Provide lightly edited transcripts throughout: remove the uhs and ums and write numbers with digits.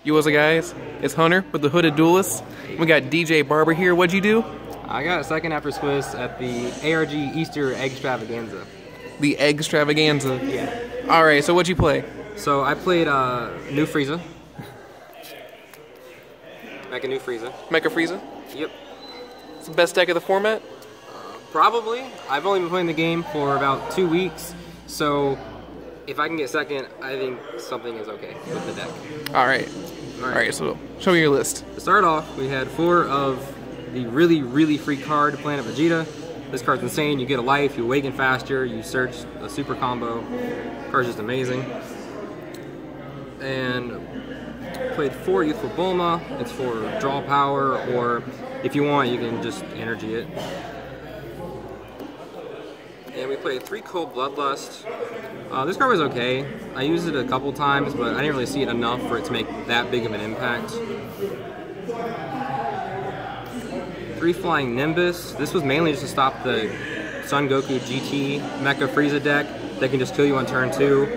You what's up, guys? It's Hunter with the Hooded Duelist. We got DJ Barber here. What'd you do? I got second after Swiss at the ARG Easter Eggstravaganza. The Eggstravaganza? Yeah. Alright, so what'd you play? So I played New Frieza. Mecha New Frieza. Mecha Frieza? Yep. It's the best deck of the format? Probably. I've only been playing the game for about 2 weeks, so if I can get second, I think something is okay with the deck. Alright, so show me your list. To start off, we had 4 of the really free card, Planet Vegeta. This card's insane. You get a life, you awaken faster, you search a super combo. Card's just amazing. And played 4 Youthful Bulma. It's for draw power, or if you want, you can just energy it. And we played 3 Cold Bloodlust. This card was okay. I used it a couple times, but I didn't really see it enough for it to make that big of an impact. 3 Flying Nimbus. This was mainly just to stop the Son Goku GT Mecha Frieza deck that can just kill you on turn 2.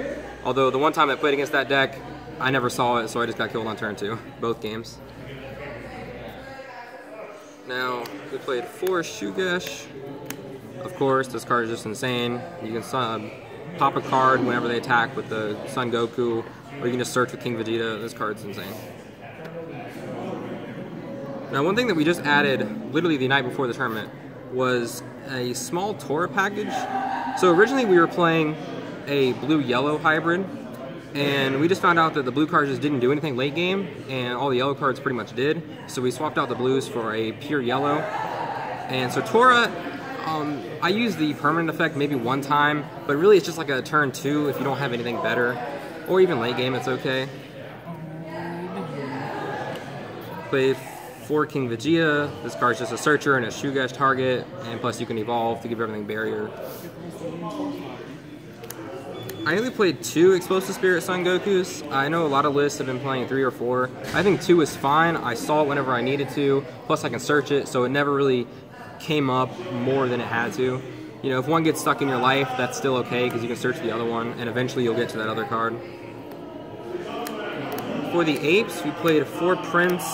Although the one time I played against that deck, I never saw it, so I just got killed on turn 2, both games. Now, we played 4 Shugesh. Of course, this card is just insane. You can pop a card whenever they attack with the Son Goku, or you can just search with King Vegeta. This card's insane. Now, one thing that we just added, literally the night before the tournament, was a small Tora package. So originally we were playing a blue-yellow hybrid, and we just found out that the blue cards just didn't do anything late game, and all the yellow cards pretty much did. So we swapped out the blues for a pure yellow. And so Tora, I used the permanent effect maybe one time, but really it's just like a turn 2 if you don't have anything better. Or even late game, it's okay. Play 4 King Vegeta. This card's just a searcher and a Shugesh target, and plus you can evolve to give everything barrier. I only played 2 Explosive Spirit Son Gokus. I know a lot of lists have been playing 3 or 4. I think 2 is fine. I saw it whenever I needed to, plus I can search it, so it never really came up more than it had to. You know, if one gets stuck in your life, that's still okay, because you can search the other one, and eventually you'll get to that other card. For the Apes, we played 4 Prince,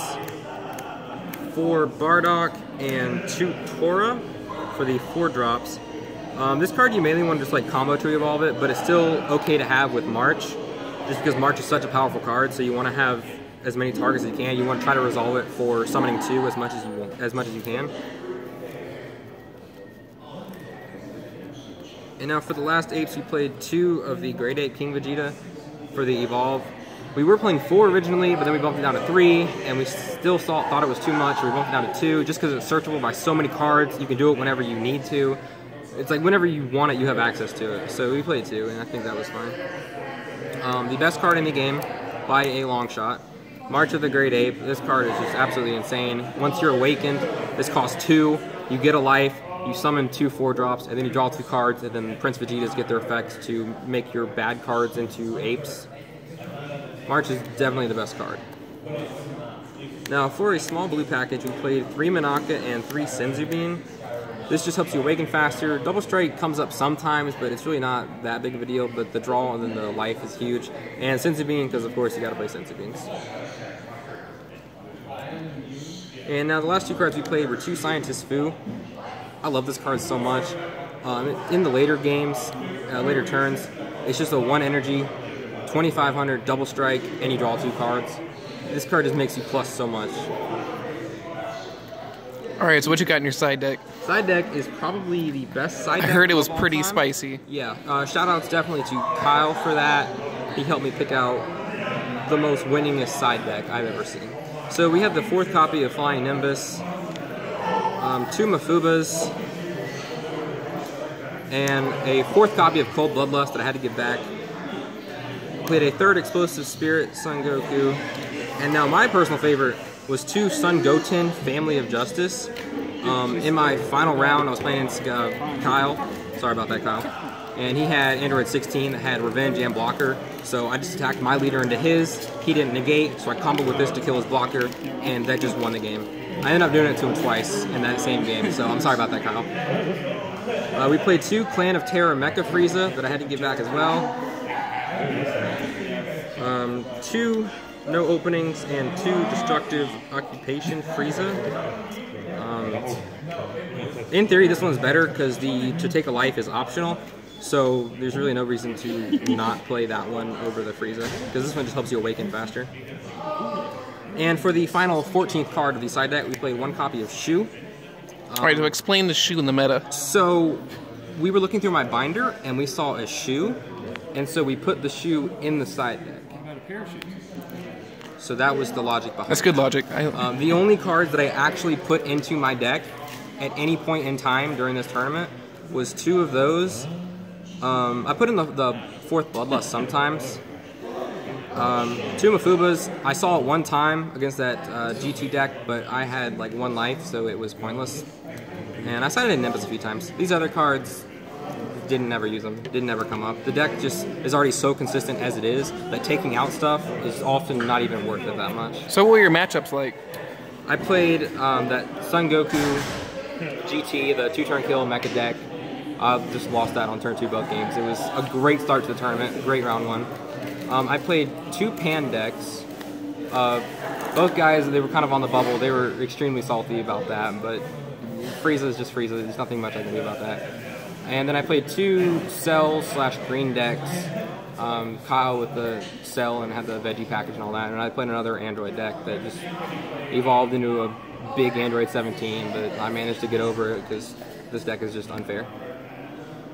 4 Bardock, and 2 Tora for the 4 drops. This card you mainly want to just like combo to evolve it, but it's still okay to have with March, just because March is such a powerful card, so you want to have as many targets as you can. You want to try to resolve it for summoning 2 as much as you can. And now for the last Apes, we played 2 of the Great Ape King Vegeta for the Evolve. We were playing 4 originally, but then we bumped it down to 3, and we still thought it was too much, so we bumped it down to 2, just because it's searchable by so many cards. You can do it whenever you need to. It's like whenever you want it, you have access to it. So we played 2, and I think that was fine. The best card in the game, by a long shot, March of the Great Ape. This card is just absolutely insane. Once you're awakened, this costs 2, you get a life, you summon 2 4-drops, and then you draw 2 cards, and then Prince Vegetas get their effects to make your bad cards into apes. March is definitely the best card. Now, for a small blue package, we played 3 Monaka and 3 Senzubin. This just helps you awaken faster. Double Strike comes up sometimes, but it's really not that big of a deal, but the draw and then the life is huge. And Senzubin, because of course you gotta play Senzubins. And now the last 2 cards we played were 2 Scientist Fu. I love this card so much. In the later games, later turns, it's just a 1 energy, 2500 double strike, and you draw 2 cards. This card just makes you plus so much. Alright, so what you got in your side deck? Side deck is probably the best side deck. I heard it was of all pretty time. spicy. Yeah, shout outs definitely to Kyle for that. He helped me pick out the most winningest side deck I've ever seen. So we have the 4th copy of Flying Nimbus, 2 Mafubas, and a 4th copy of Cold Bloodlust that I had to give back. Played a 3rd Explosive Spirit Son Goku, and now my personal favorite was 2 Son Goten Family of Justice. In my final round, I was playing Kyle. Sorry about that, Kyle. And he had Android 16 that had Revenge and Blocker. So I just attacked my leader into his. He didn't negate, so I comboed with this to kill his blocker, and that just won the game. I ended up doing it to him twice in that same game, so I'm sorry about that, Kyle. We played 2 Clan of Terror Mecha Frieza that I had to give back as well. 2 no openings, and 2 destructive occupation Frieza. In theory, this one's better because the to take a life is optional, so there's really no reason to not play that one over the Frieza, because this one just helps you awaken faster. And for the final 14th card of the side deck, we play 1 copy of Shu. Alright, so explain the Shu in the meta. So, we were looking through my binder, and we saw a Shu, and so we put the Shu in the side deck. So that was the logic behind it. That's good logic. The only cards that I actually put into my deck at any point in time during this tournament was 2 of those. I put in the 4th Bloodlust sometimes. 2 Mafubas. I saw it 1 time against that GT deck, but I had like 1 life, so it was pointless. And I sided in Nimbus a few times. These other cards, didn't never use them, didn't ever come up. The deck just is already so consistent as it is that taking out stuff is often not even worth it that much. So what were your matchups like? I played that Son Goku GT, the 2-turn kill mecha deck. Just lost that on turn 2 both games. It was a great start to the tournament, great round 1. I played 2 Pan decks. Both guys, they were kind of on the bubble. They were extremely salty about that, but Frieza is just Frieza. There's nothing much I can do about that. And then I played 2 Cell/Green decks. Kyle with the Cell and had the veggie package and all that. And I played another Android deck that just evolved into a big Android 17, but I managed to get over it because this deck is just unfair.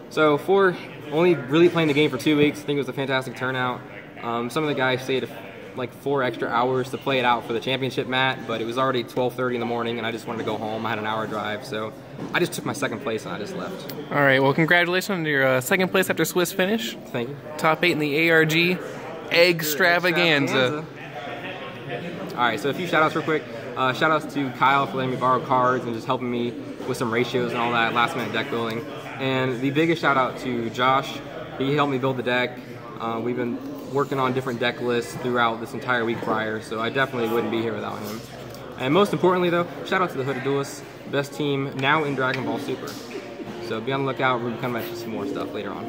So for only really playing the game for 2 weeks, I think it was a fantastic turnout. Some of the guys stayed like 4 extra hours to play it out for the championship mat, but it was already 12:30 in the morning and I just wanted to go home. I had an hour drive, so I just took my 2nd place and I just left. Alright, well congratulations on your 2nd place after Swiss finish. Thank you. Top 8 in the ARG Eggstravaganza. Alright, so a few shout outs real quick. Shout outs to Kyle for letting me borrow cards and just helping me with some ratios and all that last minute deck building. And the biggest shout out to Josh. He helped me build the deck. We've been working on different deck lists throughout this entire week prior, so I definitely wouldn't be here without him. And most importantly though, shout out to the Hooded Duelists, best team now in Dragon Ball Super. So be on the lookout, we're coming at you some more stuff later on.